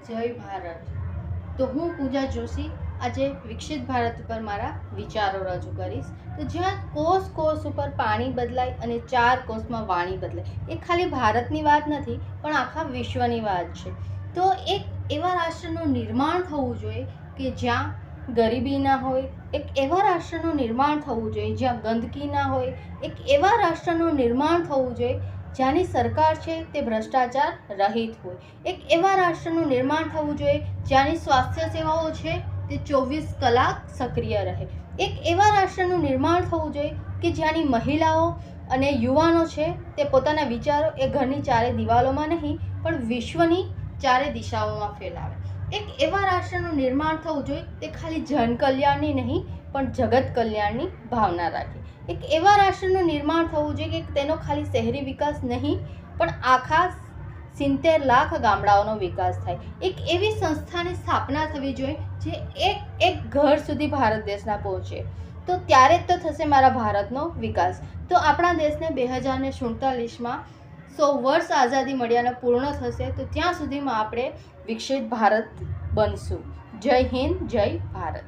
જય ભારત। તો હું પૂજા જોશી આજે વિકસિત ભારત ઉપર મારા વિચારો રજૂ કરીશ। તો જ્યાં કોષ કોષ ઉપર પાણી બદલાય અને 4 કોષમાં વાણી બદલાય, એ ખાલી ભારતની વાત નથી પણ આખા વિશ્વની વાત છે। તો એક એવા રાષ્ટ્રનું નિર્માણ થવું જોઈએ કે જ્યાં ગરીબી ના હોય, એક એવા રાષ્ટ્રનું નિર્માણ થવું જોઈએ જ્યાં ગંદકી ના હોય, એક એવા રાષ્ટ્રનું નિર્માણ થવું જોઈએ જ્યાંની સરકાર છે તે ભ્રષ્ટાચાર રહિત હોય, એક એવા રાષ્ટ્રનું નિર્માણ થવું જોઈએ જ્યાંની સ્વાસ્થ્ય સેવાઓ છે તે 24 કલાક સક્રિય રહે, એક એવા રાષ્ટ્રનું નિર્માણ થવું જોઈએ કે જ્યાંની મહિલાઓ અને યુવાનો છે તે પોતાના વિચારો એ ઘરની ચારે દિવાલોમાં નહીં પણ વિશ્વની ચારે દિશાઓમાં ફેલાવે, એક એવા રાષ્ટ્રનું નિર્માણ થવું જોઈએ તે ખાલી જન કલ્યાણની નહીં પણ જગત કલ્યાણની ભાવના રાખે, એક એવા રાષ્ટ્રનું નિર્માણ થવું જોઈએ કે તેનો ખાલી શહેરી વિકાસ નહીં પણ આખા 70 લાખ ગામડાઓનો વિકાસ થાય, એક એવી સંસ્થાની સ્થાપના થવી જોઈએ જે એક ઘર સુધી ભારત દેશના પહોંચે। તો ત્યારે જ તો થશે મારા ભારતનો વિકાસ। તો આપણા દેશને 2047માં 100 વર્ષ આઝાદી મળ્યાને પૂર્ણ થશે, તો ત્યાં સુધીમાં આપણે વિકસિત ભારત બનશું। જય હિન્દ, જય ભારત।